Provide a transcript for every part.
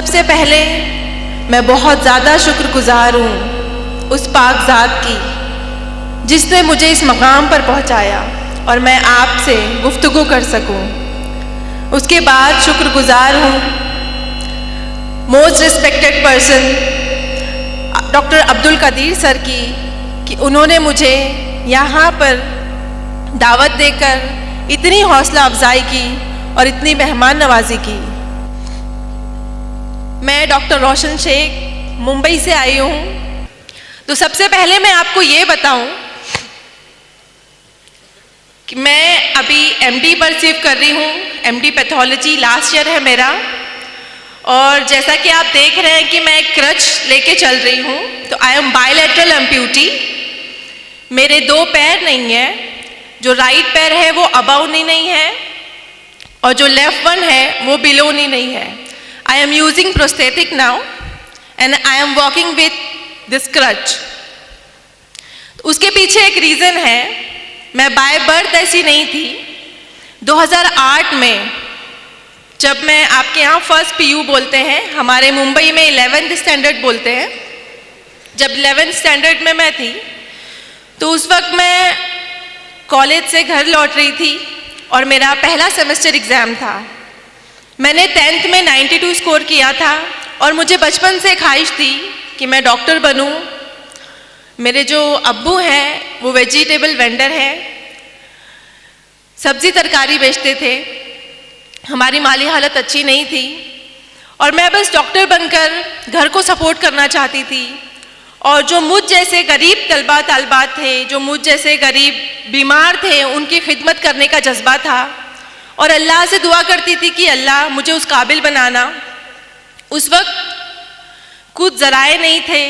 सबसे पहले मैं बहुत ज़्यादा शुक्रगुजार हूँ उस पाक ज़ात की जिसने मुझे इस मकाम पर पहुँचाया और मैं आपसे गुफ्तगू कर सकूँ। उसके बाद शुक्रगुजार हूँ most respected person doctor Abdul Qadeer sir की कि उन्होंने मुझे यहाँ पर दावत देकर इतनी हौसला अफजाई की और इतनी मेहमान नवाजी की। मैं डॉक्टर रोशन शेख मुंबई से आई हूँ। तो सबसे पहले मैं आपको ये बताऊँ कि मैं अभी एमडी परसीव कर रही हूँ। एमडी पैथोलॉजी लास्ट ईयर है मेरा, और जैसा कि आप देख रहे हैं कि मैं क्रच लेके चल रही हूँ। तो आई एम बायलैटरल एम्प्यूटी। मेरे दो पैर नहीं है, जो राइट पैर है वो अबव नी नहीं है और जो लेफ्ट वन है वो बिलो नी नहीं है। I am using prosthetic now and I am walking with this crutch. उसके पीछे एक रीज़न है, मैं बाय बर्थ ऐसी नहीं थी। 2008 में जब मैं आपके यहाँ फर्स्ट पीयू बोलते हैं, हमारे मुंबई में 11th स्टैंडर्ड बोलते हैं, जब 11th स्टैंडर्ड में मैं थी तो उस वक्त मैं कॉलेज से घर लौट रही थी और मेरा पहला सेमेस्टर एग्ज़ाम था। मैंने 10th में 92 स्कोर किया था और मुझे बचपन से ख्वाहिश थी कि मैं डॉक्टर बनूं। मेरे जो अब्बू हैं वो वेजिटेबल वेंडर हैं, सब्ज़ी तरकारी बेचते थे। हमारी माली हालत अच्छी नहीं थी और मैं बस डॉक्टर बनकर घर को सपोर्ट करना चाहती थी। और जो मुझ जैसे गरीब तलबा तालबात थे, जो मुझ जैसे गरीब बीमार थे, उनकी खिदमत करने का जज्बा था और अल्लाह से दुआ करती थी कि अल्लाह मुझे उस काबिल बनाना। उस वक्त कुछ ज़राए नहीं थे,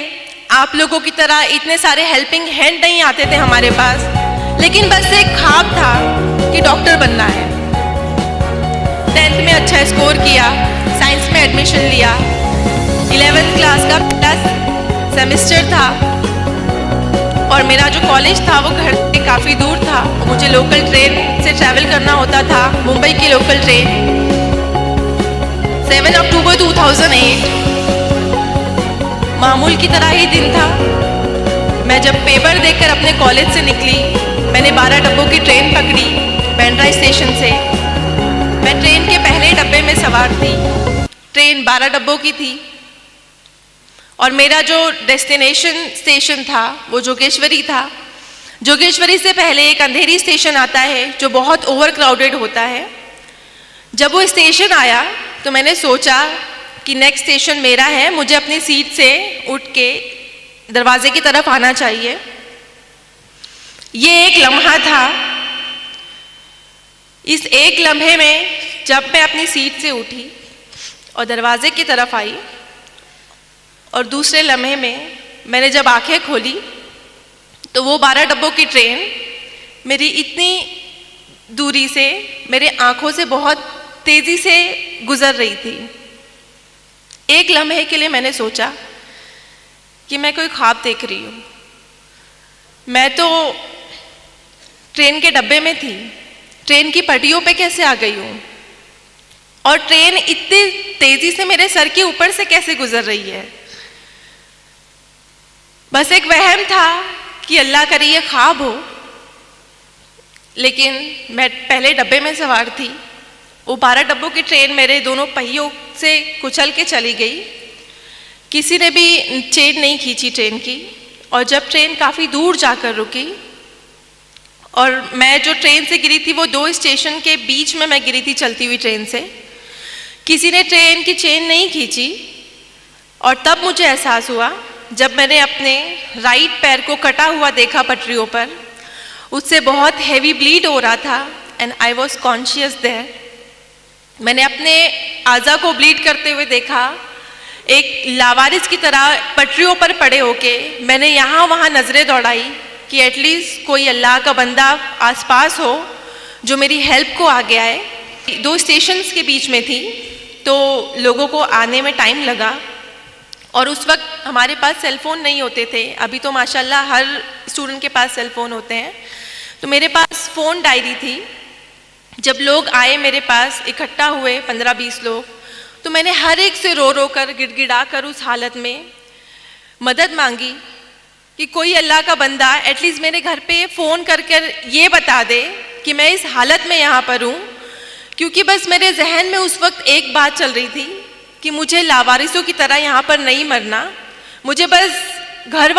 आप लोगों की तरह इतने सारे हेल्पिंग हैंड नहीं आते थे हमारे पास, लेकिन बस एक ख्वाब था कि डॉक्टर बनना है। 10th में अच्छा स्कोर किया, साइंस में एडमिशन लिया। 11th क्लास का पहला सेमेस्टर था और मेरा जो कॉलेज था वो घर से काफ़ी दूर था। मुझे लोकल ट्रेन से ट्रैवल करना होता था, मुंबई की लोकल ट्रेन। 7 अक्टूबर 2008 मामूल की तरह ही दिन था। मैं जब पेपर देकर अपने कॉलेज से निकली, मैंने 12 डब्बों की ट्रेन पकड़ी बैंड्रा स्टेशन से। मैं ट्रेन के पहले डब्बे में सवार थी। ट्रेन 12 डब्बों की थी और मेरा जो डेस्टिनेशन स्टेशन था वो जोगेश्वरी था। जोगेश्वरी से पहले एक अंधेरी स्टेशन आता है जो बहुत ओवर क्राउडेड होता है। जब वो स्टेशन आया तो मैंने सोचा कि नेक्स्ट स्टेशन मेरा है, मुझे अपनी सीट से उठ के दरवाजे की तरफ आना चाहिए। ये एक लम्हा था। इस एक लम्हे में जब मैं अपनी सीट से उठी और दरवाजे की तरफ आई और दूसरे लम्हे में मैंने जब आंखें खोली तो वो 12 डब्बों की ट्रेन मेरी इतनी दूरी से, मेरे आंखों से बहुत तेज़ी से गुज़र रही थी। एक लम्हे के लिए मैंने सोचा कि मैं कोई ख्वाब देख रही हूँ। मैं तो ट्रेन के डब्बे में थी, ट्रेन की पटरियों पे कैसे आ गई हूँ और ट्रेन इतनी तेज़ी से मेरे सर के ऊपर से कैसे गुज़र रही है। बस एक वहम था कि अल्लाह करे ये ख्वाब हो, लेकिन मैं पहले डब्बे में सवार थी। वो 12 डब्बों की ट्रेन मेरे दोनों पहियों से कुचल के चली गई। किसी ने भी चेन नहीं खींची ट्रेन की और जब ट्रेन काफ़ी दूर जाकर रुकी और मैं जो ट्रेन से गिरी थी वो 2 स्टेशन के बीच में मैं गिरी थी चलती हुई ट्रेन से। किसी ने ट्रेन की चेन नहीं खींची और तब मुझे एहसास हुआ जब मैंने अपने राइट पैर को कटा हुआ देखा पटरियों पर, उससे बहुत हैवी ब्लीड हो रहा था and I was conscious there. मैंने अपने आज़ा को ब्लीड करते हुए देखा, एक लावारिस की तरह पटरियों पर पड़े होके मैंने यहाँ वहाँ नज़रें दौड़ाई कि एटलीस्ट कोई अल्लाह का बंदा आसपास हो जो मेरी हेल्प को आगे आए। 2 स्टेशंस के बीच में थी तो लोगों को आने में टाइम लगा और उस वक्त हमारे पास सेलफ़ोन नहीं होते थे। अभी तो माशाल्लाह हर स्टूडेंट के पास सेलफ़ोन होते हैं। तो मेरे पास फ़ोन डायरी थी। जब लोग आए मेरे पास, इकट्ठा हुए 15-20 लोग, तो मैंने हर एक से रो रो कर गिड़गिड़ा कर उस हालत में मदद मांगी कि कोई अल्लाह का बंदा एटलीस्ट मेरे घर पे फ़ोन कर कर ये बता दे कि मैं इस हालत में यहाँ पर हूँ। क्योंकि बस मेरे जहन में उस वक्त एक बात चल रही थी कि मुझे लावारिसों की तरह यहाँ पर नहीं मरना, मुझे बस घर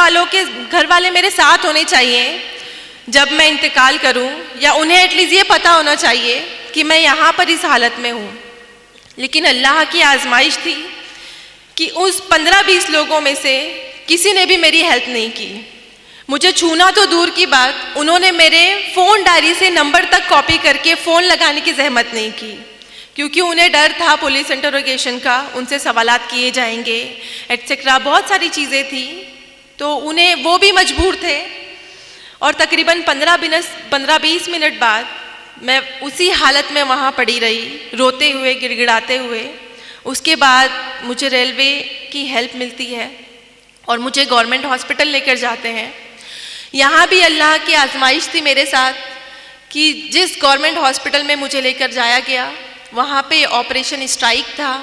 वाले मेरे साथ होने चाहिए जब मैं इंतकाल करूं, या उन्हें एटलीस्ट ये पता होना चाहिए कि मैं यहाँ पर इस हालत में हूँ। लेकिन अल्लाह की आजमाइश थी कि उस 15-20 लोगों में से किसी ने भी मेरी हेल्प नहीं की। मुझे छूना तो दूर की बात, उन्होंने मेरे फ़ोन डायरी से नंबर तक कॉपी करके फ़ोन लगाने की जहमत नहीं की, क्योंकि उन्हें डर था पुलिस इंटरोगेशन का, उनसे सवालात किए जाएंगे एटसेट्रा, बहुत सारी चीज़ें थी। तो उन्हें वो भी मजबूर थे। और तकरीबन 15-20 मिनट बाद मैं उसी हालत में वहाँ पड़ी रही, रोते हुए गिड़गिड़ाते हुए। उसके बाद मुझे रेलवे की हेल्प मिलती है और मुझे गवर्नमेंट हॉस्पिटल लेकर जाते हैं। यहाँ भी अल्लाह की आजमाइश थी मेरे साथ कि जिस गवर्नमेंट हॉस्पिटल में मुझे लेकर जाया गया वहाँ पे ऑपरेशन स्ट्राइक था।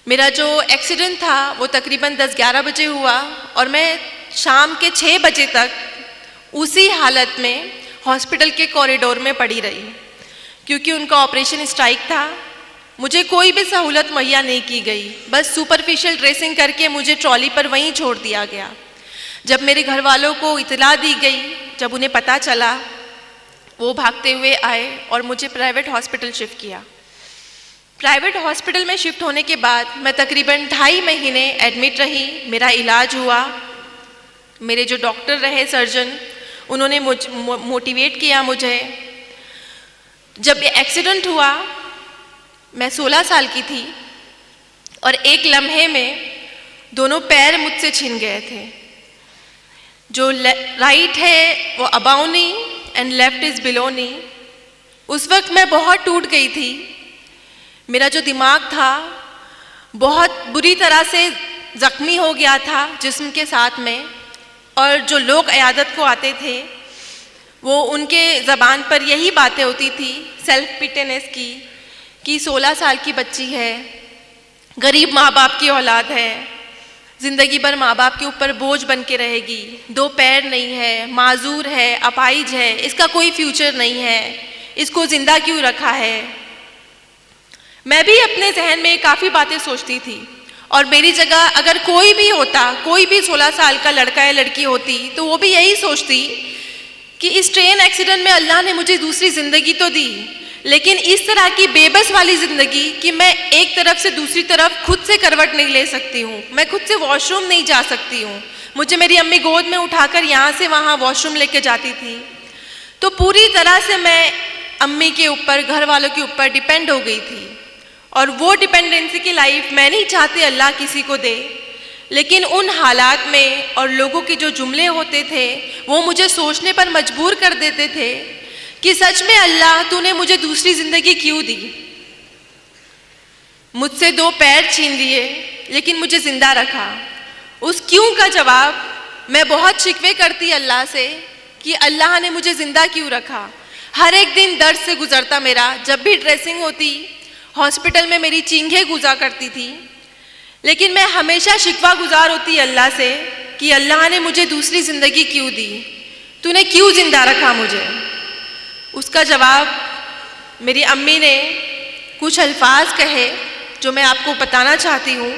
मेरा जो एक्सीडेंट था वो तकरीबन 10-11 बजे हुआ और मैं शाम के 6 बजे तक उसी हालत में हॉस्पिटल के कॉरिडोर में पड़ी रही, क्योंकि उनका ऑपरेशन स्ट्राइक था। मुझे कोई भी सहूलत मुहैया नहीं की गई, बस सुपरफिशियल ड्रेसिंग करके मुझे ट्रॉली पर वहीं छोड़ दिया गया। जब मेरे घर वालों को इतला दी गई, जब उन्हें पता चला, वो भागते हुए आए और मुझे प्राइवेट हॉस्पिटल शिफ्ट किया। प्राइवेट हॉस्पिटल में शिफ्ट होने के बाद मैं तकरीबन 2.5 महीने एडमिट रही। मेरा इलाज हुआ। मेरे जो डॉक्टर रहे, सर्जन, उन्होंने मोटिवेट किया मुझे। जब ये एक्सीडेंट हुआ मैं 16 साल की थी और एक लम्हे में दोनों पैर मुझसे छिन गए थे। जो राइट है वो about knee and left is below नी। उस वक्त मैं बहुत टूट गई थी। मेरा जो दिमाग था बहुत बुरी तरह से ज़ख्मी हो गया था जिस्म के साथ में, और जो लोग इयादत को आते थे वो उनके ज़बान पर यही बातें होती थी सेल्फ पिटेनेस की, कि 16 साल की बच्ची है, गरीब माँ बाप की औलाद है, ज़िंदगी भर माँ बाप के ऊपर बोझ बन के रहेगी, 2 पैर नहीं है, माजूर है, अपाहिज है, इसका कोई फ्यूचर नहीं है, इसको ज़िंदा क्यों रखा है। मैं भी अपने जहन में काफ़ी बातें सोचती थी, और मेरी जगह अगर कोई भी होता, कोई भी 16 साल का लड़का या लड़की होती, तो वो भी यही सोचती कि इस ट्रेन एक्सीडेंट में अल्लाह ने मुझे दूसरी ज़िंदगी तो दी, लेकिन इस तरह की बेबस वाली ज़िंदगी कि मैं एक तरफ से दूसरी तरफ खुद से करवट नहीं ले सकती हूँ, मैं खुद से वॉशरूम नहीं जा सकती हूँ, मुझे मेरी अम्मी गोद में उठाकर यहाँ से वहाँ वॉशरूम लेके जाती थी। तो पूरी तरह से मैं अम्मी के ऊपर, घर वालों के ऊपर डिपेंड हो गई थी, और वो डिपेंडेंसी की लाइफ मैं नहीं चाहती अल्लाह किसी को दे। लेकिन उन हालात में और लोगों के जो जुमले होते थे वो मुझे सोचने पर मजबूर कर देते थे कि सच में अल्लाह तूने मुझे दूसरी ज़िंदगी क्यों दी। मुझसे 2 पैर छीन लिए लेकिन मुझे ज़िंदा रखा। उस क्यों का जवाब मैं बहुत शिकवे करती अल्लाह से कि अल्लाह ने मुझे ज़िंदा क्यों रखा। हर एक दिन दर्द से गुजरता मेरा। जब भी ड्रेसिंग होती हॉस्पिटल में मेरी चींघें गुजा करती थी, लेकिन मैं हमेशा शिकवा गुजार होती अल्लाह से कि अल्लाह ने मुझे दूसरी ज़िंदगी क्यों दी, तूने क्यों ज़िंदा रखा मुझे। उसका जवाब मेरी अम्मी ने कुछ अल्फाज कहे जो मैं आपको बताना चाहती हूँ।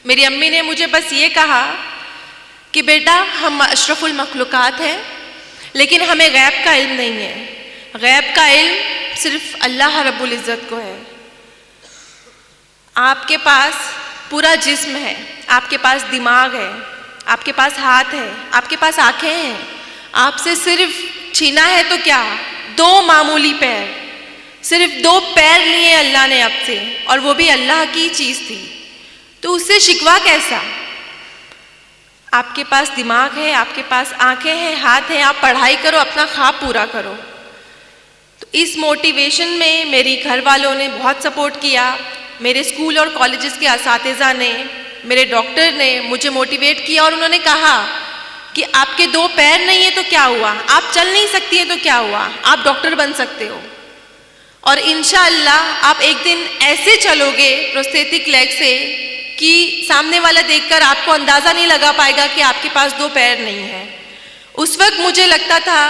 मेरी अम्मी ने मुझे बस ये कहा कि बेटा हम अशरफुल मखलूक़ात हैं, लेकिन हमें गैब का इल्म नहीं है। गैब का इल्म सिर्फ अल्लाह रब्बुल इज़्ज़त को है। आपके पास पूरा जिस्म है, आपके पास दिमाग है, आपके पास हाथ है, आपके पास आँखें हैं, आपसे सिर्फ छीना है तो क्या 2 मामूली पैर, सिर्फ 2 पैर लिए अल्लाह ने आपसे, और वो भी अल्लाह की चीज़ थी, तो उससे शिकवा कैसा। आपके पास दिमाग है, आपके पास आँखें हैं, हाथ हैं, आप पढ़ाई करो, अपना ख्वाब पूरा करो। तो इस मोटिवेशन में मेरी घर वालों ने बहुत सपोर्ट किया, मेरे स्कूल और कॉलेजेस के असातिज़ा ने, मेरे डॉक्टर ने मुझे मोटिवेट किया, और उन्होंने कहा कि आपके 2 पैर नहीं है तो क्या हुआ, आप चल नहीं सकती हैं तो क्या हुआ, आप डॉक्टर बन सकते हो। और इंशाअल्लाह आप एक दिन ऐसे चलोगे प्रोस्थेटिक लेग से कि सामने वाला देखकर आपको अंदाज़ा नहीं लगा पाएगा कि आपके पास 2 पैर नहीं है। उस वक्त मुझे लगता था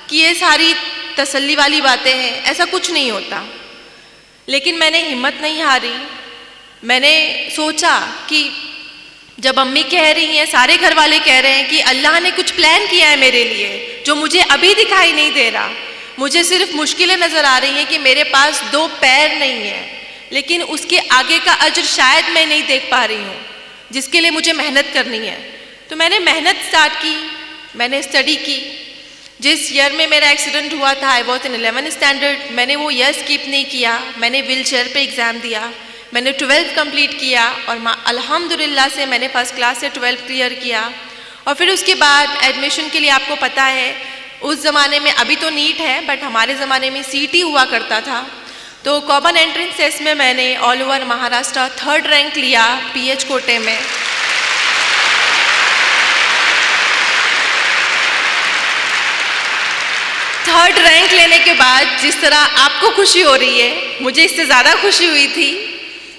कि ये सारी तसल्ली वाली बातें हैं, ऐसा कुछ नहीं होता। लेकिन मैंने हिम्मत नहीं हारी। मैंने सोचा कि जब अम्मी कह रही हैं, सारे घर वाले कह रहे हैं कि अल्लाह ने कुछ प्लान किया है मेरे लिए जो मुझे अभी दिखाई नहीं दे रहा, मुझे सिर्फ मुश्किलें नज़र आ रही हैं कि मेरे पास 2 पैर नहीं है, लेकिन उसके आगे का अज्र शायद मैं नहीं देख पा रही हूँ, जिसके लिए मुझे मेहनत करनी है। तो मैंने मेहनत स्टार्ट की, मैंने स्टडी की। जिस ईयर में मेरा एक्सीडेंट हुआ था, I was in 11th standard, मैंने वो ईयर स्किप नहीं किया। मैंने व्हील चेयर पर एग्ज़ाम दिया, मैंने 12th कंप्लीट किया और अल्हम्दुलिल्लाह से मैंने फर्स्ट क्लास से 12th क्लियर किया। और फिर उसके बाद एडमिशन के लिए आपको पता है उस ज़माने में, अभी तो नीट है बट हमारे ज़माने में सीटी हुआ करता था। तो कॉमन एंट्रेंस टेस्ट में मैंने all over Maharashtra 3rd rank लिया पीएच कोटे में। थर्ड रैंक लेने के बाद जिस तरह आपको खुशी हो रही है, मुझे इससे ज़्यादा खुशी हुई थी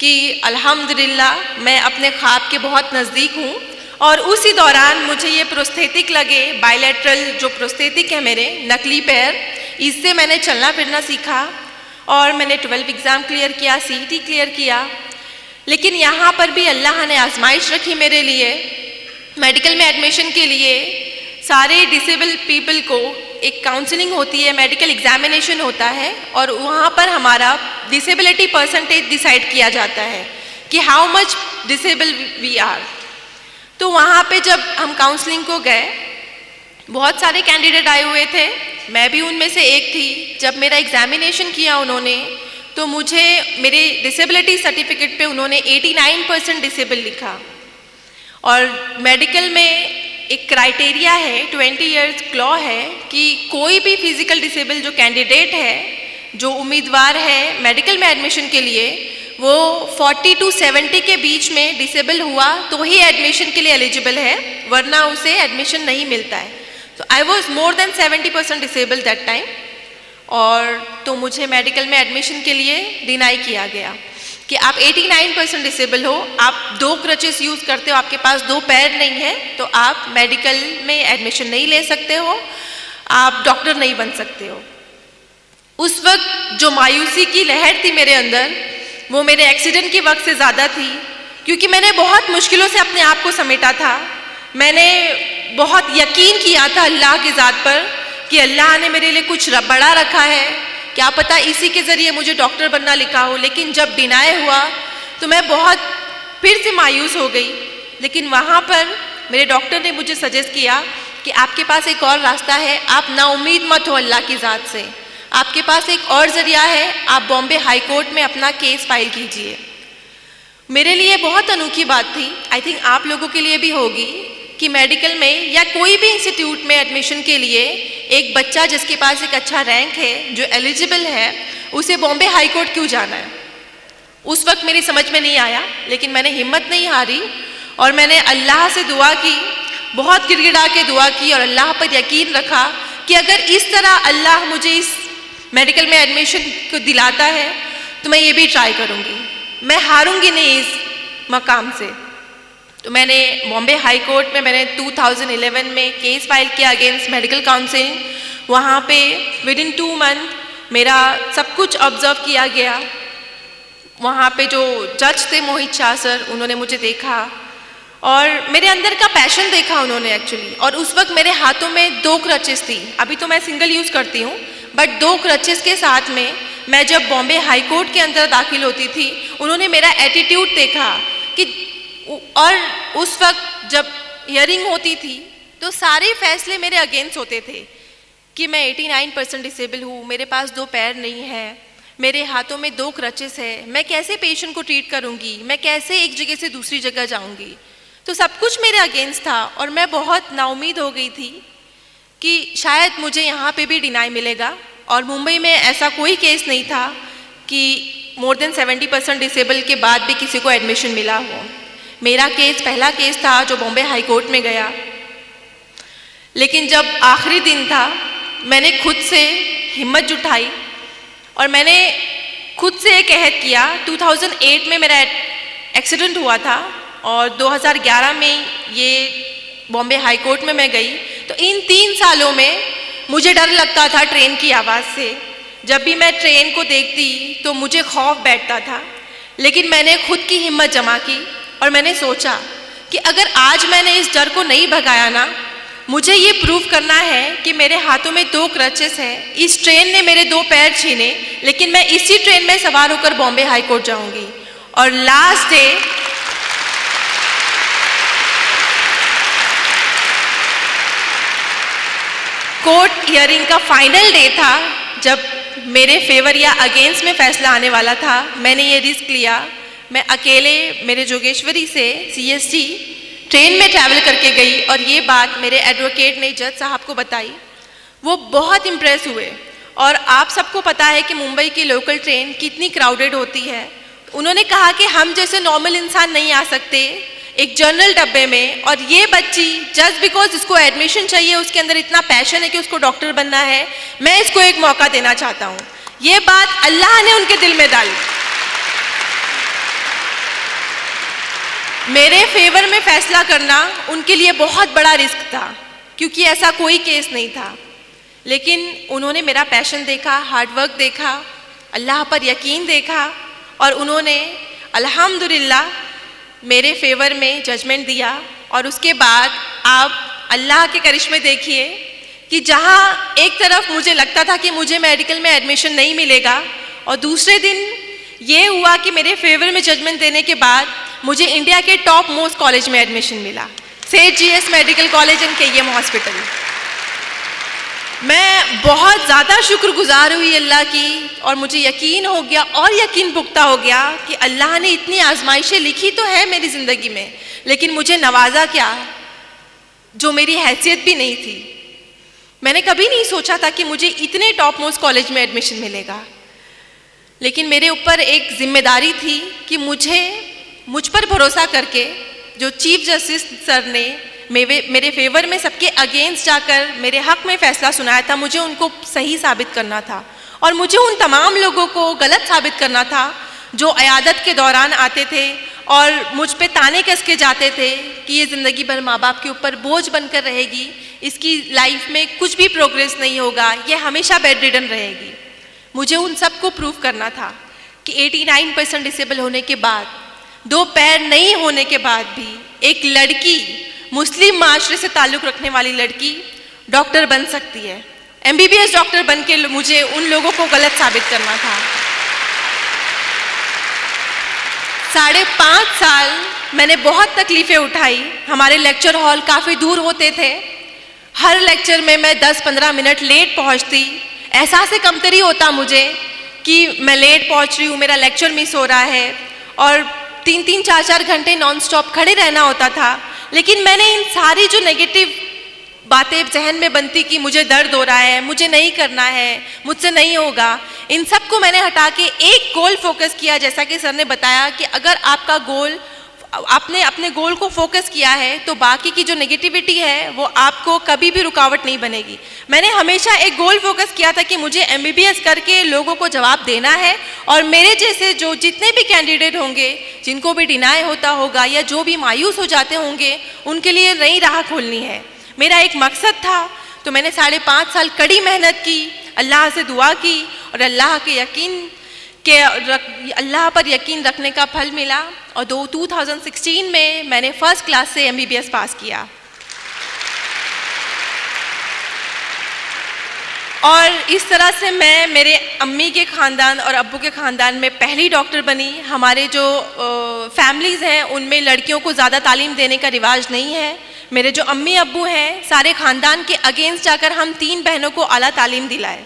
कि अल्हम्दुलिल्लाह मैं अपने ख्वाब के बहुत नज़दीक हूँ। और उसी दौरान मुझे ये प्रोस्थेटिक लगे, बायलैटरल जो प्रोस्थेटिक है मेरे नकली पैर, इससे मैंने चलना फिरना सीखा और मैंने 12th एग्ज़ाम क्लियर किया, सीईटी क्लियर किया। लेकिन यहाँ पर भी अल्लाह ने आजमाइश रखी मेरे लिए। मेडिकल में एडमिशन के लिए सारे डिसेबल पीपल को एक काउंसलिंग होती है, मेडिकल एग्जामिनेशन होता है और वहाँ पर हमारा डिसेबिलिटी परसेंटेज डिसाइड किया जाता है कि how much disable we are. तो वहाँ पे जब हम काउंसलिंग को गए, बहुत सारे कैंडिडेट आए हुए थे, मैं भी उनमें से एक थी। जब मेरा एग्जामिनेशन किया उन्होंने, तो मुझे मेरे डिसेबिलिटी सर्टिफिकेट पे उन्होंने 89% डिसेबल लिखा। और मेडिकल में एक क्राइटेरिया है, 20 ईयर्स लॉ है कि कोई भी फिजिकल डिसेबल जो कैंडिडेट है, जो उम्मीदवार है मेडिकल में एडमिशन के लिए, वो 40 to 70 के बीच में डिसेबल हुआ तो ही एडमिशन के लिए एलिजिबल है, वरना उसे एडमिशन नहीं मिलता है। तो I was more than 70% disable that time. और तो मुझे मेडिकल में एडमिशन के लिए डिनाई किया गया कि आप 89% डिसेबल हो, आप 2 क्रचेस यूज़ करते हो, आपके पास 2 पैर नहीं है, तो आप मेडिकल में एडमिशन नहीं ले सकते हो, आप डॉक्टर नहीं बन सकते हो। उस वक्त जो मायूसी की लहर थी मेरे अंदर, वो मेरे एक्सीडेंट के वक्त से ज़्यादा थी, क्योंकि मैंने बहुत मुश्किलों से अपने आप को समेटा था। मैंने बहुत यकीन किया था अल्लाह की ज़ात पर कि अल्लाह ने मेरे लिए कुछ बड़ा रखा है, क्या पता इसी के ज़रिए मुझे डॉक्टर बनना लिखा हो। लेकिन जब डिनाई हुआ तो मैं बहुत फिर से मायूस हो गई। लेकिन वहाँ पर मेरे डॉक्टर ने मुझे सजेस्ट किया कि आपके पास एक और रास्ता है, आप नाउम्मीद मत हो अल्लाह की ज़ात से, आपके पास एक और ज़रिया है, आप बॉम्बे हाई कोर्ट में अपना केस फाइल कीजिए। मेरे लिए बहुत अनोखी बात थी, आई थिंक आप लोगों के लिए भी होगी, कि मेडिकल में या कोई भी इंस्टीट्यूट में एडमिशन के लिए एक बच्चा जिसके पास एक अच्छा रैंक है, जो एलिजिबल है, उसे बॉम्बे हाई कोर्ट क्यों जाना है। उस वक्त मेरी समझ में नहीं आया, लेकिन मैंने हिम्मत नहीं हारी और मैंने अल्लाह से दुआ की, बहुत गिड़गिड़ा के दुआ की और अल्लाह पर यकीन रखा कि अगर इस तरह अल्लाह मुझे इस मेडिकल में एडमिशन को दिलाता है तो मैं ये भी ट्राई करूँगी, मैं हारूंगी नहीं इस मकाम से। तो मैंने बॉम्बे हाई कोर्ट में मैंने 2011 में केस फाइल किया अगेंस्ट मेडिकल काउंसिल। वहाँ पे विद इन 2 मंथ मेरा सब कुछ ऑब्जर्व किया गया। वहाँ पे जो जज थे मोहित शाह सर, उन्होंने मुझे देखा और मेरे अंदर का पैशन देखा उन्होंने एक्चुअली। और उस वक्त मेरे हाथों में 2 क्रचेस थी, अभी तो मैं सिंगल यूज़ करती हूँ, बट 2 क्रचेस के साथ में मैं जब बॉम्बे हाई कोर्ट के अंदर दाखिल होती थी, उन्होंने मेरा एटीट्यूड देखा कि, और उस वक्त जब हियरिंग होती थी तो सारे फैसले मेरे अगेंस्ट होते थे कि मैं 89% डिसेबल हूँ, मेरे पास 2 पैर नहीं है, मेरे हाथों में 2 क्रचेस है, मैं कैसे पेशेंट को ट्रीट करूँगी, मैं कैसे एक जगह से दूसरी जगह जाऊँगी। तो सब कुछ मेरे अगेंस्ट था और मैं बहुत नाउम्मीद हो गई थी कि शायद मुझे यहाँ पे भी डिनाई मिलेगा। और मुंबई में ऐसा कोई केस नहीं था कि मोर देन 70% डिसेबल के बाद भी किसी को एडमिशन मिला हो। मेरा केस पहला केस था जो बॉम्बे हाई कोर्ट में गया। लेकिन जब आखिरी दिन था, मैंने खुद से हिम्मत जुटाई और मैंने खुद से एक अहद किया। 2008 में मेरा एक्सीडेंट हुआ था और 2011 में ये बॉम्बे हाई कोर्ट में मैं गई। तो इन 3 सालों में मुझे डर लगता था ट्रेन की आवाज़ से। जब भी मैं ट्रेन को देखती तो मुझे खौफ बैठता था, लेकिन मैंने खुद की हिम्मत जमा की और मैंने सोचा कि अगर आज मैंने इस डर को नहीं भगाया ना, मुझे ये प्रूव करना है कि मेरे हाथों में 2 क्रचेस हैं। इस ट्रेन ने मेरे 2 पैर छीने, लेकिन मैं इसी ट्रेन में सवार होकर बॉम्बे हाई कोर्ट जाऊंगी। और लास्ट डे कोर्ट हियरिंग का फाइनल डे था, जब मेरे फेवर या अगेंस्ट में फैसला आने वाला था। मैंने ये रिस्क लिया। मैं अकेले मेरे जोगेश्वरी से CST ट्रेन में ट्रैवल करके गई और ये बात मेरे एडवोकेट ने जज साहब को बताई। वो बहुत इम्प्रेस हुए। और आप सबको पता है कि मुंबई की लोकल ट्रेन कितनी क्राउडेड होती है। उन्होंने कहा कि हम जैसे नॉर्मल इंसान नहीं आ सकते एक जनरल डब्बे में, और ये बच्ची जस्ट बिकॉज इसको एडमिशन चाहिए, उसके अंदर इतना पैशन है कि उसको डॉक्टर बनना है, मैं इसको एक मौका देना चाहता हूँ। ये बात अल्लाह ने उनके दिल में डाली। मेरे फेवर में फैसला करना उनके लिए बहुत बड़ा रिस्क था, क्योंकि ऐसा कोई केस नहीं था। लेकिन उन्होंने मेरा पैशन देखा, हार्डवर्क देखा, अल्लाह पर यकीन देखा, और उन्होंने अल्हम्दुलिल्लाह मेरे फेवर में जजमेंट दिया। और उसके बाद आप अल्लाह के करिश्मे देखिए कि जहाँ एक तरफ मुझे लगता था कि मुझे मेडिकल में एडमिशन नहीं मिलेगा, और दूसरे दिन ये हुआ कि मेरे फेवर में जजमेंट देने के बाद मुझे इंडिया के टॉप मोस्ट कॉलेज में एडमिशन मिला, सेठ GS medical college and KEM hospital. मैं बहुत ज़्यादा शुक्रगुजार हुई अल्लाह की, और मुझे यकीन हो गया और यकीन पुख्ता हो गया कि अल्लाह ने इतनी आजमाइशें लिखी तो है मेरी ज़िंदगी में, लेकिन मुझे नवाजा क्या जो मेरी हैसियत भी नहीं थी। मैंने कभी नहीं सोचा था कि मुझे इतने टॉप मोस्ट कॉलेज में एडमिशन मिलेगा, लेकिन मेरे ऊपर एक जिम्मेदारी थी कि मुझ पर भरोसा करके जो चीफ जस्टिस सर ने मेरे फेवर में सबके अगेंस्ट जाकर मेरे हक में फैसला सुनाया था, मुझे उनको सही साबित करना था। और मुझे उन तमाम लोगों को गलत साबित करना था जो अयादत के दौरान आते थे और मुझ पे ताने कस के जाते थे कि ये ज़िंदगी भर माँ बाप के ऊपर बोझ बनकर रहेगी, इसकी लाइफ में कुछ भी प्रोग्रेस नहीं होगा, ये हमेशा बेड रिडन रहेगी। मुझे उन सबको प्रूव करना था कि 89% डिसेबल होने के बाद, 2 पैर नहीं होने के बाद भी एक लड़की, मुस्लिम माशरे से ताल्लुक़ रखने वाली लड़की डॉक्टर बन सकती है। MBBS डॉक्टर बन के मुझे उन लोगों को गलत साबित करना था। 5.5 साल मैंने बहुत तकलीफ़ें उठाई। हमारे लेक्चर हॉल काफ़ी दूर होते थे। हर लेक्चर में मैं 10-15 मिनट लेट पहुंचती। एहसास कमतरी होता मुझे कि मैं लेट पहुंच रही हूँ, मेरा लेक्चर मिस हो रहा है, और 3-3, 4-4 घंटे नॉन स्टॉप खड़े रहना होता था। लेकिन मैंने इन सारी जो नेगेटिव बातें जहन में बनती कि मुझे दर्द हो रहा है, मुझे नहीं करना है, मुझसे नहीं होगा, इन सब को मैंने हटा के एक गोल फोकस किया। जैसा कि सर ने बताया कि अगर आपका गोल, आपने अपने गोल को फोकस किया है तो बाकी की जो नेगेटिविटी है वो आपको कभी भी रुकावट नहीं बनेगी। मैंने हमेशा एक गोल फोकस किया था कि मुझे MBBS करके लोगों को जवाब देना है, और मेरे जैसे जो जितने भी कैंडिडेट होंगे, जिनको भी डिनाई होता होगा या जो भी मायूस हो जाते होंगे, उनके लिए नई राह खोलनी है। मेरा एक मकसद था। तो मैंने 5.5 साल कड़ी मेहनत की, अल्लाह से दुआ की, और अल्लाह पर यकीन रखने का फल मिला। और 2016 में मैंने फर्स्ट क्लास से MBBS पास किया। और इस तरह से मैं मेरे अम्मी के ख़ानदान और अब्बू के ख़ानदान में पहली डॉक्टर बनी। हमारे जो फैमिलीज़ हैं उनमें लड़कियों को ज़्यादा तालीम देने का रिवाज नहीं है। मेरे जो अम्मी अब्बू हैं, सारे ख़ानदान के अगेंस्ट जाकर हम 3 बहनों को आला तालीम दिलाए।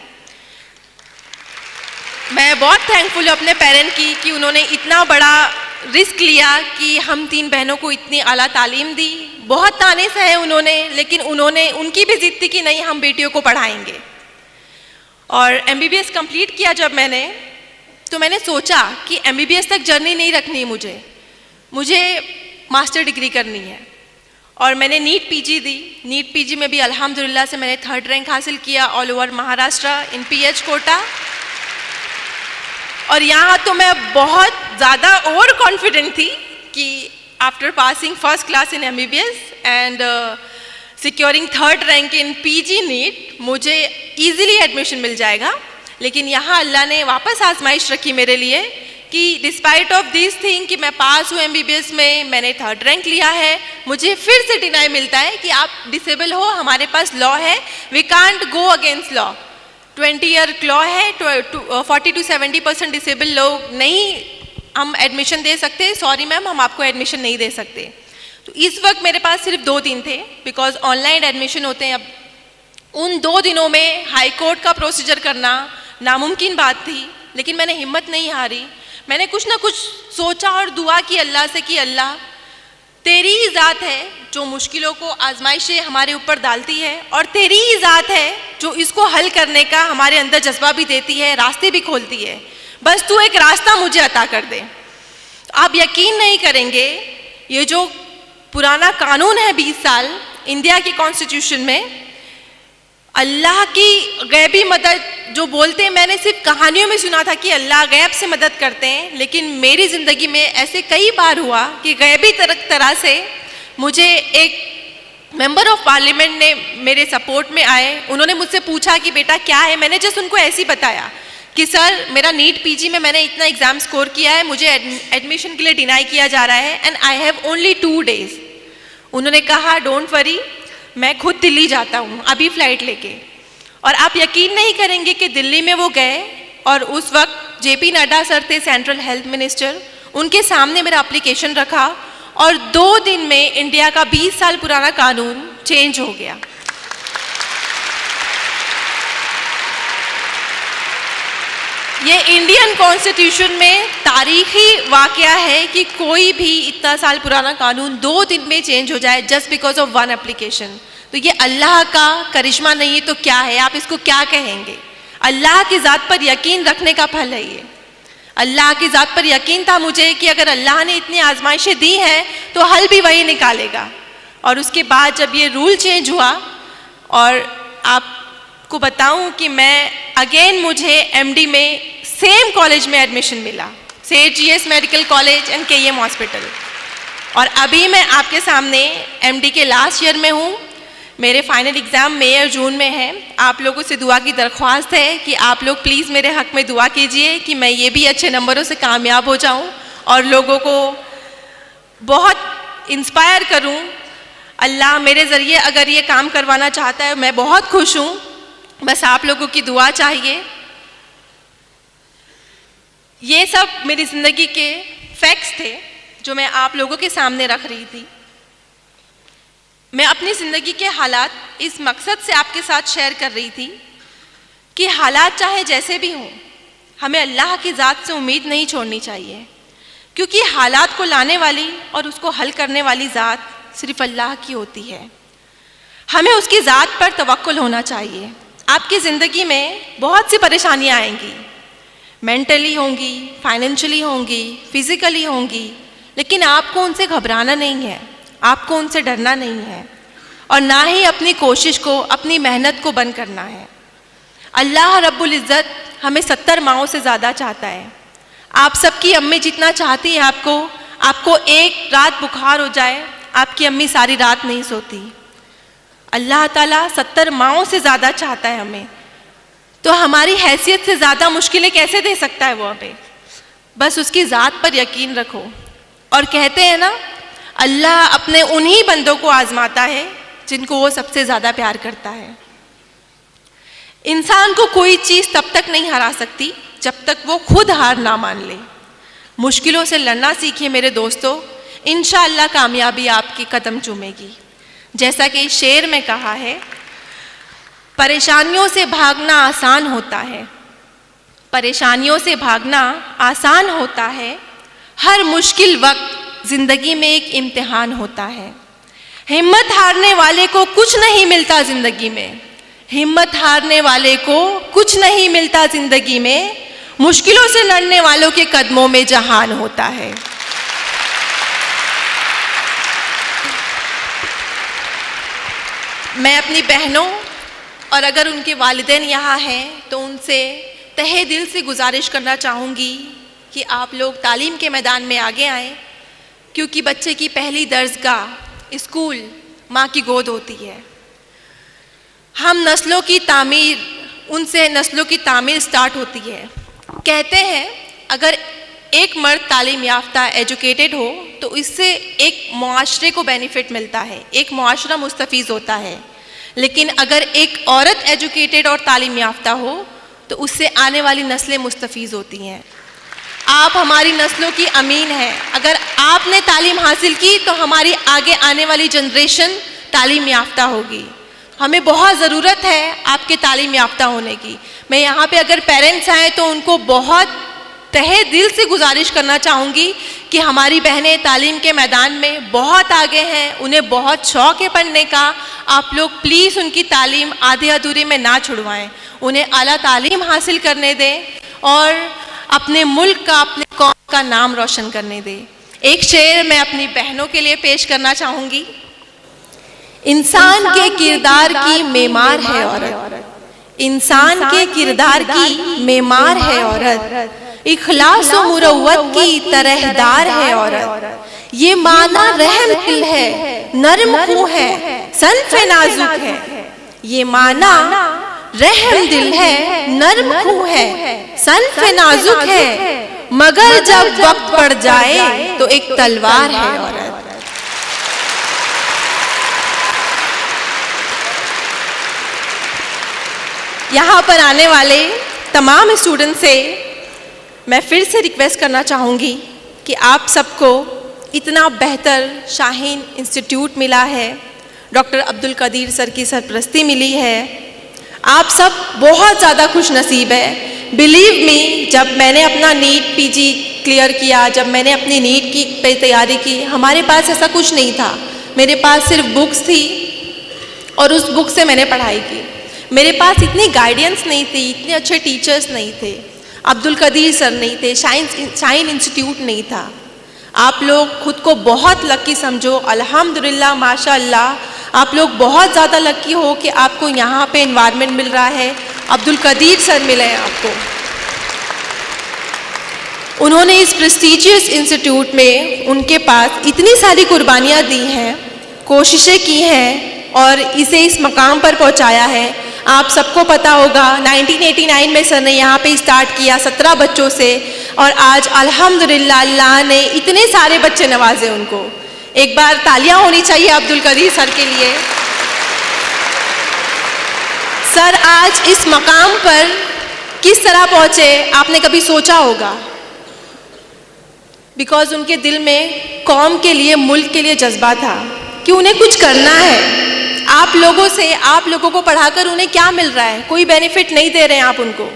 मैं बहुत थैंकफुल हूँ अपने पेरेंट की कि उन्होंने इतना बड़ा रिस्क लिया कि हम 3 बहनों को इतनी आला तालीम दी। बहुत ताने सहे उन्होंने, लेकिन उनकी भी जिद थी कि नहीं, हम बेटियों को पढ़ाएंगे। और MBBS कंप्लीट किया जब मैंने, तो मैंने सोचा कि MBBS तक जर्नी नहीं रखनी मुझे मास्टर डिग्री करनी है। और मैंने नीट PG दी। नीट PG में भी अल्हम्दुलिल्लाह से मैंने 3rd रैंक हासिल किया ऑल ओवर महाराष्ट्र इन PH कोटा। और यहाँ तो मैं बहुत ज़्यादा ओवर कॉन्फिडेंट थी कि after passing first class in MBBS and securing 3rd rank in PG NEET मुझे ईजिली एडमिशन मिल जाएगा। लेकिन यहाँ अल्लाह ने वापस आजमाइश रखी मेरे लिए कि डिस्पाइट ऑफ दिस थिंग कि मैं पास हूँ MBBS में, मैंने 3rd रैंक लिया है, मुझे फिर से डिनाई मिलता है कि आप डिसेबल हो, हमारे पास लॉ है, we can't go against law. 20 year law है, 40 to 70% डिसेबल लोग नहीं हम एडमिशन दे सकते, सॉरी मैम हम आपको एडमिशन नहीं दे सकते। तो इस वक्त मेरे पास सिर्फ 2 दिन थे, बिकॉज ऑनलाइन एडमिशन होते हैं। अब उन 2 दिनों में हाई कोर्ट का प्रोसीजर करना नामुमकिन बात थी, लेकिन मैंने हिम्मत नहीं हारी। मैंने कुछ ना कुछ सोचा और दुआ की अल्लाह से कि अल्लाह तेरी ही ज़ात है जो मुश्किलों को आजमाइशें हमारे ऊपर डालती है, और तेरी ही ज़ात है जो इसको हल करने का हमारे अंदर जज्बा भी देती है, रास्ते भी खोलती है। बस तू एक रास्ता मुझे अता कर दे। आप यकीन नहीं करेंगे, ये जो पुराना कानून है 20 साल इंडिया की कॉन्स्टिट्यूशन में, अल्लाह की गैबी मदद जो बोलते हैं, मैंने सिर्फ कहानियों में सुना था कि अल्लाह गैब से मदद करते हैं, लेकिन मेरी ज़िंदगी में ऐसे कई बार हुआ कि गैबी तरह से मुझे एक मेंबर ऑफ पार्लियामेंट ने मेरे सपोर्ट में आए। उन्होंने मुझसे पूछा कि बेटा क्या है, मैंने जस्ट उनको ऐसे ही बताया कि सर मेरा नीट PG में मैंने इतना एग्ज़ाम स्कोर किया है, मुझे एडमिशन के लिए डिनाई किया जा रहा है and I have only 2 days। उन्होंने कहा डोंट वरी, मैं खुद दिल्ली जाता हूँ अभी फ़्लाइट लेके। और आप यकीन नहीं करेंगे कि दिल्ली में वो गए और उस वक्त JP नड्डा सर थे सेंट्रल हेल्थ मिनिस्टर, उनके सामने मेरा एप्लीकेशन रखा और 2 दिन में इंडिया का 20 साल पुराना कानून चेंज हो गया। ये इंडियन कॉन्स्टिट्यूशन में तारीखी वाकया है कि कोई भी इतना साल पुराना कानून 2 दिन में चेंज हो जाए जस्ट बिकॉज ऑफ 1 एप्लीकेशन। तो ये अल्लाह का करिश्मा नहीं है तो क्या है, आप इसको क्या कहेंगे? अल्लाह की ज़ात पर यकीन रखने का फल है ये। अल्लाह की ज़ात पर यकीन था मुझे कि अगर अल्लाह ने इतनी आजमाइशें दी हैं तो हल भी वही निकालेगा। और उसके बाद जब ये रूल चेंज हुआ, और आपको बताऊं कि मैं अगेन मुझे MD में सेम कॉलेज में एडमिशन मिला, सेठ GS medical college and KEM hospital. और अभी मैं आपके सामने MD के लास्ट ईयर में हूँ। मेरे फाइनल एग्ज़ाम मई और जून में है। आप लोगों से दुआ की दरख्वास्त है कि आप लोग प्लीज़ मेरे हक़ में दुआ कीजिए कि मैं ये भी अच्छे नंबरों से कामयाब हो जाऊँ और लोगों को बहुत इंस्पायर करूँ। अल्लाह मेरे ज़रिए अगर ये काम करवाना चाहता है, मैं बहुत खुश हूँ, बस आप लोगों की दुआ चाहिए। ये सब मेरी ज़िंदगी के फैक्ट्स थे जो मैं आप लोगों के सामने रख रही थी। मैं अपनी ज़िंदगी के हालात इस मकसद से आपके साथ शेयर कर रही थी कि हालात चाहे जैसे भी हों, हमें अल्लाह की ज़ात से उम्मीद नहीं छोड़नी चाहिए, क्योंकि हालात को लाने वाली और उसको हल करने वाली ज़ात सिर्फ अल्लाह की होती है। हमें उसकी ज़ात पर तवक्कुल होना चाहिए। आपकी ज़िंदगी में बहुत सी परेशानियाँ आएंगी, मेंटली होंगी, फाइनेंशियली होंगी, फिज़िकली होंगी, लेकिन आपको उनसे घबराना नहीं है, आपको उनसे डरना नहीं है, और ना ही अपनी कोशिश को, अपनी मेहनत को बंद करना है। अल्लाह रब्बुल इज़्ज़त हमें 70 माओं से ज़्यादा चाहता है। आप सबकी अम्मी जितना चाहती हैं आपको एक रात बुखार हो जाए, आपकी अम्मी सारी रात नहीं सोती। अल्लाह ताला 70 माओं से ज़्यादा चाहता है हमें, तो हमारी हैसियत से ज़्यादा मुश्किलें कैसे दे सकता है वो हमें? बस उसकी ज़ात पर यकीन रखो। और कहते हैं ना, अल्लाह अपने उन्हीं बंदों को आजमाता है जिनको वो सबसे ज़्यादा प्यार करता है। इंसान को कोई चीज़ तब तक नहीं हरा सकती जब तक वो खुद हार ना मान ले। मुश्किलों से लड़ना सीखिए मेरे दोस्तों, इंशाअल्लाह कामयाबी आपकी कदम चूमेगी। जैसा कि शेर में कहा है, परेशानियों से भागना आसान होता है, परेशानियों से भागना आसान होता है, हर मुश्किल वक्त ज़िंदगी में एक इम्तिहान होता है। हिम्मत हारने वाले को कुछ नहीं मिलता ज़िंदगी में, हिम्मत हारने वाले को कुछ नहीं मिलता ज़िंदगी में, मुश्किलों से लड़ने वालों के कदमों में जहान होता है। मैं अपनी बहनों और अगर उनके वालिदैन यहाँ हैं तो उनसे तहे दिल से गुजारिश करना चाहूँगी कि आप लोग तालीम के मैदान में आगे आएँ, क्योंकि बच्चे की पहली दर्जगाह स्कूल माँ की गोद होती है। हम नस्लों की तामीर, उनसे नस्लों की तामीर स्टार्ट होती है। कहते हैं अगर एक मर्द तालीम याफ्ता एजुकेटेड हो तो इससे एक मुआशरे को बेनिफिट मिलता है, एक मुआशरा मुस्तफ़ीज़ होता है। लेकिन अगर एक औरत एजुकेटेड और तालीम याफ्ता हो तो उससे आने वाली नस्लें मुस्तफ़ीज़ होती हैं। आप हमारी नस्लों की अमीन हैं। अगर आपने तालीम हासिल की तो हमारी आगे आने वाली जनरेशन तालीम याफ्ता होगी। हमें बहुत ज़रूरत है आपके तालीम याफ्ता होने की। मैं यहाँ पे अगर पेरेंट्स आएँ तो उनको बहुत तहे दिल से गुजारिश करना चाहूँगी कि हमारी बहनें तालीम के मैदान में बहुत आगे हैं, उन्हें बहुत शौक़ है पढ़ने का। आप लोग प्लीज़ उनकी तालीम आधे अधूरे में ना छुड़वाएं, उन्हें आला तालीम हासिल करने दें और अपने मुल्क का, अपने कौम का नाम रोशन करने दें। एक शेर मैं अपनी बहनों के लिए पेश करना चाहूँगी। इंसान के किरदार की मेमार है औरत, इंसान के किरदार की मेमार है औरत, इखलास व मुरव्वत की तरहदार है औरत। ये माना रहम दिल है, नरम खूं है, सन्फ नाजुक है। ये माना रहम दिल है, नरम खूं है, सन्फ नाजुक है, मगर जब वक्त पड़ जाए तो एक तलवार है औरत। यहाँ पर आने वाले तमाम स्टूडेंट से मैं फिर से रिक्वेस्ट करना चाहूँगी कि आप सबको इतना बेहतर शाहीन इंस्टीट्यूट मिला है, डॉक्टर अब्दुल कदीर सर की सरपरस्ती मिली है। आप सब बहुत ज़्यादा खुश नसीब है। बिलीव मी, जब मैंने अपना नीट पीजी क्लियर किया, जब मैंने अपनी नीट की तैयारी की, हमारे पास ऐसा कुछ नहीं था। मेरे पास सिर्फ बुक्स थी और उस बुक से मैंने पढ़ाई की। मेरे पास इतनी गाइडेंस नहीं थी, इतने अच्छे टीचर्स नहीं थे, अब्दुल कदीर सर नहीं थे, शाहीन इंस्टीट्यूट नहीं था। आप लोग खुद को बहुत लकी समझो। अल्हम्दुलिल्लाह, माशाअल्लाह, आप लोग बहुत ज़्यादा लकी हो कि आपको यहाँ पे एनवायरनमेंट मिल रहा है। अब्दुल कदीर सर मिले हैं आपको। उन्होंने इस प्रेस्टीजियस इंस्टीट्यूट में उनके पास इतनी सारी कुर्बानियाँ दी हैं, कोशिशें की हैं और इसे इस मकाम पर पहुँचाया है। आप सबको पता होगा 1989 में सर ने यहाँ पे स्टार्ट किया 17 बच्चों से और आज अल्हम्दुलिल्लाह अल्लाह ने इतने सारे बच्चे नवाजे उनको। एक बार तालियां होनी चाहिए अब्दुल कदीर सर के लिए। सर आज इस मकाम पर किस तरह पहुँचे आपने कभी सोचा होगा? बिकॉज उनके दिल में कौम के लिए, मुल्क के लिए जज्बा था कि उन्हें कुछ करना है। आप लोगों से, आप लोगों को पढ़ाकर उन्हें क्या मिल रहा है? कोई बेनिफिट नहीं दे रहे हैं आप उनको,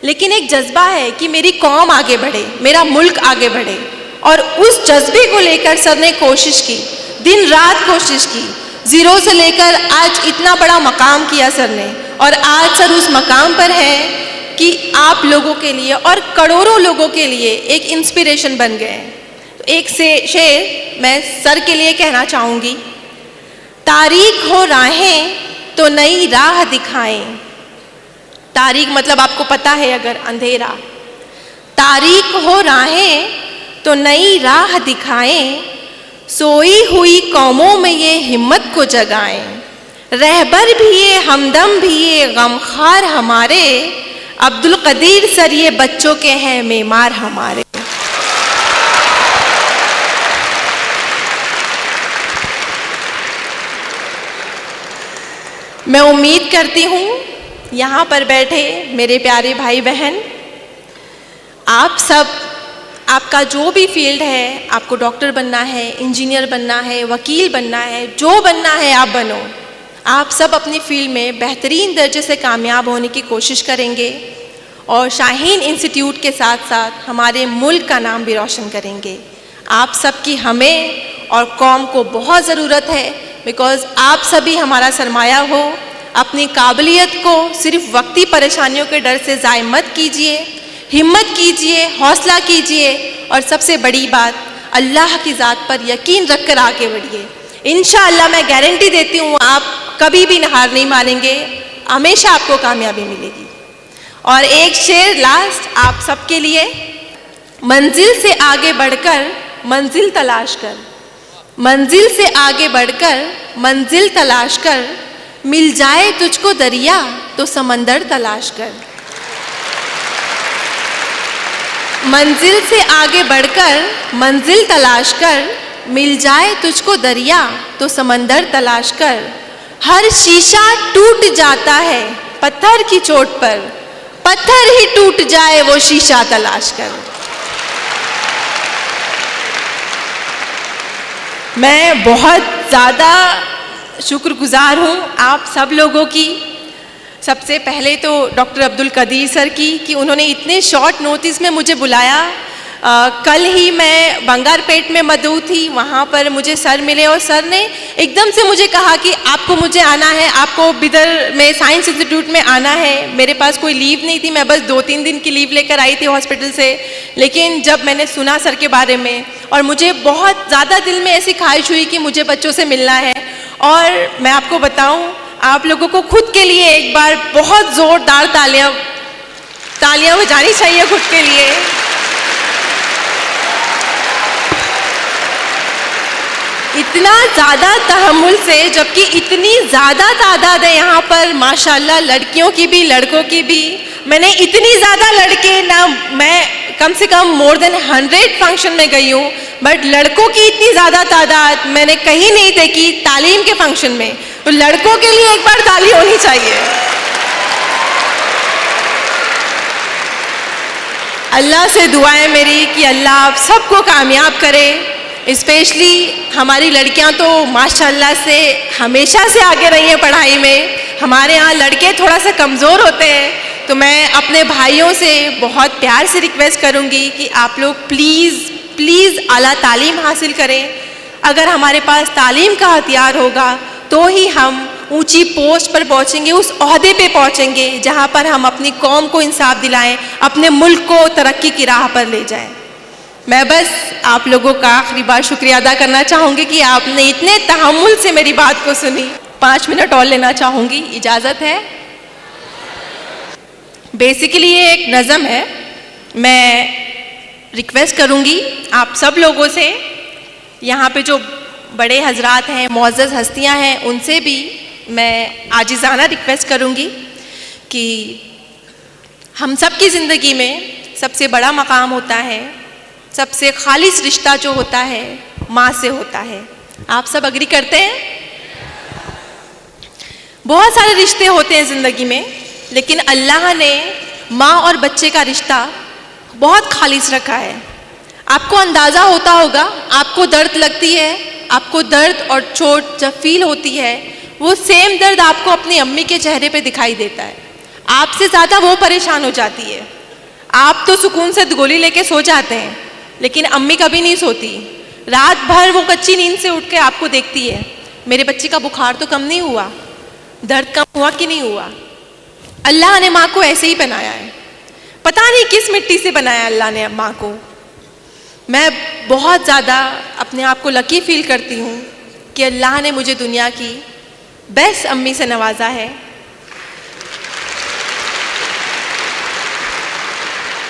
लेकिन एक जज्बा है कि मेरी कौम आगे बढ़े, मेरा मुल्क आगे बढ़े। और उस जज्बे को लेकर सर ने कोशिश की, दिन रात कोशिश की, ज़ीरो से लेकर आज इतना बड़ा मकाम किया सर ने। और आज सर उस मकाम पर है कि आप लोगों के लिए और करोड़ों लोगों के लिए एक इंस्पिरेशन बन गए। तो एक से शेर मैं सर के लिए कहना चाहूँगी। तारीख हो राहें तो नई राह दिखाएं। तारीख मतलब आपको पता है अगर अंधेरा। तारीख हो राहें तो नई राह दिखाएं, सोई हुई कौमों में ये हिम्मत को जगाएं। रहबर भी ये, हमदम भी ये, गमखार हमारे, अब्दुल कदीर सर ये बच्चों के हैं मेमार हमारे। मैं उम्मीद करती हूँ यहाँ पर बैठे मेरे प्यारे भाई बहन, आप सब, आपका जो भी फील्ड है, आपको डॉक्टर बनना है, इंजीनियर बनना है, वकील बनना है, जो बनना है आप बनो। आप सब अपनी फील्ड में बेहतरीन दर्जे से कामयाब होने की कोशिश करेंगे और शाहीन इंस्टीट्यूट के साथ साथ हमारे मुल्क का नाम भी रोशन करेंगे। आप सबकी हमें और कौम को बहुत ज़रूरत है, बिकॉज़ आप सभी हमारा सरमाया हो। अपनी काबिलियत को सिर्फ वक्ती परेशानियों के डर से ज़ाय मत कीजिए, हिम्मत कीजिए, हौसला कीजिए और सबसे बड़ी बात, अल्लाह की ज़ात पर यकीन रख कर आगे बढ़िए। इंशाअल्लाह मैं गारंटी देती हूँ आप कभी भी हार नहीं मानेंगे, हमेशा आपको कामयाबी मिलेगी। और एक शेर लास्ट आप सबके लिए। मंजिल से आगे बढ़कर मंजिल तलाश कर, मंजिल से आगे बढ़कर मंजिल तलाश कर, मिल जाए तुझको दरिया तो समंदर तलाश कर। मंजिल से आगे बढ़कर मंजिल तलाश कर, मिल जाए तुझको दरिया तो समंदर तलाश कर। हर शीशा टूट जाता है पत्थर की चोट पर, पत्थर ही टूट जाए वो शीशा तलाश कर। मैं बहुत ज़्यादा शुक्रगुजार हूँ आप सब लोगों की। सबसे पहले तो डॉक्टर अब्दुल कदीर सर की कि उन्होंने इतने शॉर्ट नोटिस में मुझे बुलाया। कल ही मैं बंगारपेट में मदऊ थी, वहाँ पर मुझे सर मिले और सर ने एकदम से मुझे कहा कि आपको मुझे आना है, आपको बिदर में साइंस इंस्टीट्यूट में आना है। मेरे पास कोई लीव नहीं थी, मैं बस 2-3 दिन की लीव लेकर आई थी हॉस्पिटल से। लेकिन जब मैंने सुना सर के बारे में और मुझे बहुत ज़्यादा दिल में ऐसी ख्वाहिश हुई कि मुझे बच्चों से मिलना है। और मैं आपको बताऊँ, आप लोगों को खुद के लिए एक बार बहुत ज़ोरदार तालियां बजानी चाहिए खुद के लिए। इतना ज़्यादा तहम्मुल से, जबकि इतनी ज़्यादा तादाद है यहाँ पर माशाल्लाह, लड़कियों की भी लड़कों की भी। मैंने इतनी ज़्यादा लड़के ना, मैं कम से कम मोर देन 100 फंक्शन में गई हूँ, बट लड़कों की इतनी ज़्यादा तादाद मैंने कहीं नहीं देखी तालीम के फंक्शन में। तो लड़कों के लिए एक बार ताली होनी चाहिए। अल्लाह से दुआ है मेरी कि अल्लाह आप सबको कामयाब करे। स्पेशली हमारी लड़कियां तो माशाल्लाह से हमेशा से आगे रही हैं पढ़ाई में। हमारे यहाँ लड़के थोड़ा सा कमज़ोर होते हैं, तो मैं अपने भाइयों से बहुत प्यार से रिक्वेस्ट करूँगी कि आप लोग प्लीज़ आला तालीम हासिल करें। अगर हमारे पास तालीम का हथियार होगा तो ही हम ऊंची पोस्ट पर पहुंचेंगे, उस ओहदे पे पहुंचेंगे जहां पर हम अपनी कौम को इंसाफ दिलाएं, अपने मुल्क को तरक्की की राह पर ले जाएं। मैं बस आप लोगों का आखिरी बार शुक्रिया अदा करना चाहूँगी कि आपने इतने तहम्मुल से मेरी बात को सुनी। 5 मिनट और लेना चाहूँगी, इजाज़त है? बेसिकली ये एक नज़म है। मैं रिक्वेस्ट करूँगी आप सब लोगों से, यहाँ पे जो बड़े हजरात हैं, मुअज़्ज़ज़ हस्तियाँ हैं, उनसे भी मैं आजिज़ाना रिक्वेस्ट करूँगी कि हम सब की ज़िंदगी में सबसे बड़ा मकाम होता है, सबसे खालिस रिश्ता जो होता है माँ से होता है। आप सब अग्री करते हैं? बहुत सारे रिश्ते होते हैं ज़िंदगी में, लेकिन अल्लाह ने माँ और बच्चे का रिश्ता बहुत खालिस रखा है। आपको अंदाज़ा होता होगा, आपको दर्द लगती है, आपको दर्द और चोट जब फील होती है, वो सेम दर्द आपको अपनी अम्मी के चेहरे पे दिखाई देता है। आपसे ज़्यादा वो परेशान हो जाती है। आप तो सुकून से गोली लेके सो जाते हैं, लेकिन अम्मी कभी नहीं सोती। रात भर वो कच्ची नींद से उठ के आपको देखती है, मेरे बच्चे का बुखार तो कम नहीं हुआ, दर्द कम हुआ कि नहीं हुआ। अल्लाह ने माँ को ऐसे ही बनाया है। पता नहीं किस मिट्टी से बनाया अल्लाह ने माँ को। मैं बहुत ज़्यादा अपने आप को लकी फील करती हूँ कि अल्लाह ने मुझे दुनिया की बेस्ट अम्मी से नवाजा है।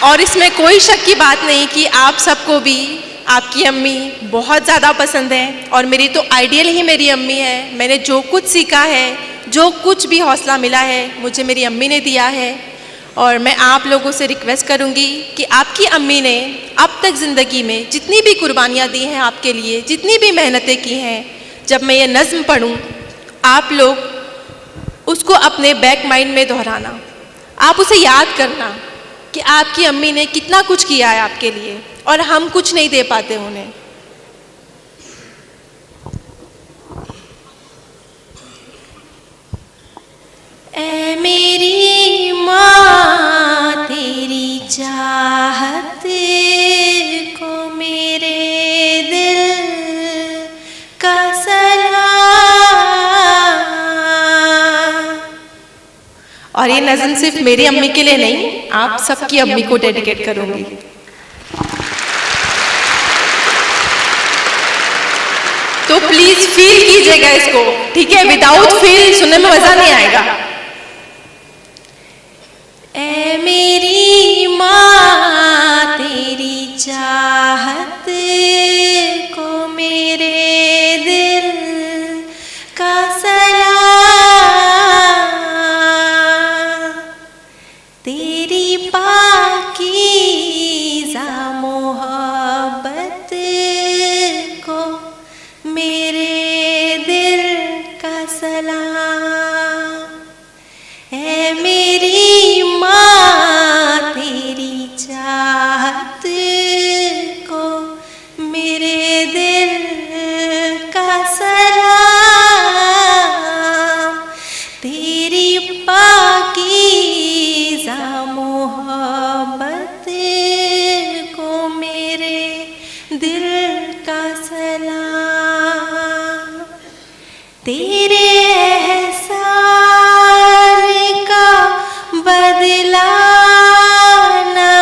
और इसमें कोई शक की बात नहीं कि आप सबको भी आपकी अम्मी बहुत ज़्यादा पसंद है, और मेरी तो आइडियल ही मेरी अम्मी है। मैंने जो कुछ सीखा है, जो कुछ भी हौसला मिला है, मुझे मेरी अम्मी ने दिया है। और मैं आप लोगों से रिक्वेस्ट करूंगी कि आपकी अम्मी ने अब तक ज़िंदगी में जितनी भी कुर्बानियाँ दी हैं आपके लिए, जितनी भी मेहनतें की हैं, जब मैं ये नज़्म पढ़ूं, आप लोग उसको अपने बैक माइंड में दोहराना। आप उसे याद करना कि आपकी अम्मी ने कितना कुछ किया है आपके लिए, और हम कुछ नहीं दे पाते उन्हें। ऐ मेरी माँ तेरी चाहत को मेरे दिल का सलाम। और ये नज़्म सिर्फ मेरी अम्मी के लिए नहीं, आप सबकी अम्मी को डेडिकेट करूंगी। तो प्लीज फील कीजिएगा इसको, ठीक है? विदाउट फील सुनने में मजा नहीं आएगा। मोहब्बत को मेरे दिल का सलाम। तेरे एहसान का बदला ना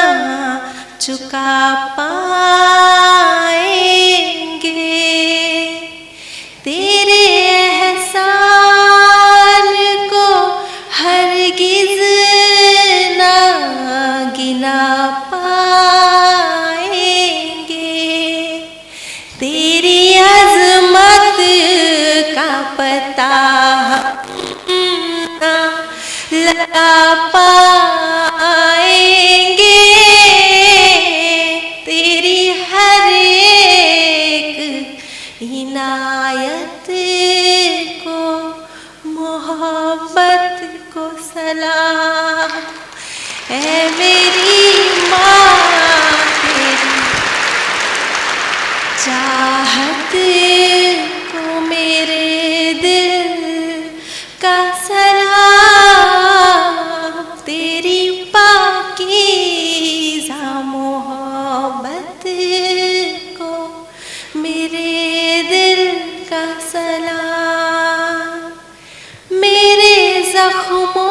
चुका पाएंगे, तेरे एहसान को हरगिज़ ना गिना पाएंगे। तेरी अज़मत का पता ना लगा पाएंगे, तेरी हर एक इनायत को मोहब्बत को सलाम। ऐ मेरी माँ तेरी चाहत को मेरे दिल का सलाम। तेरी पाकीज़ा मोहब्बत को मेरे दिल का सलाम। मेरे ज़ख्मों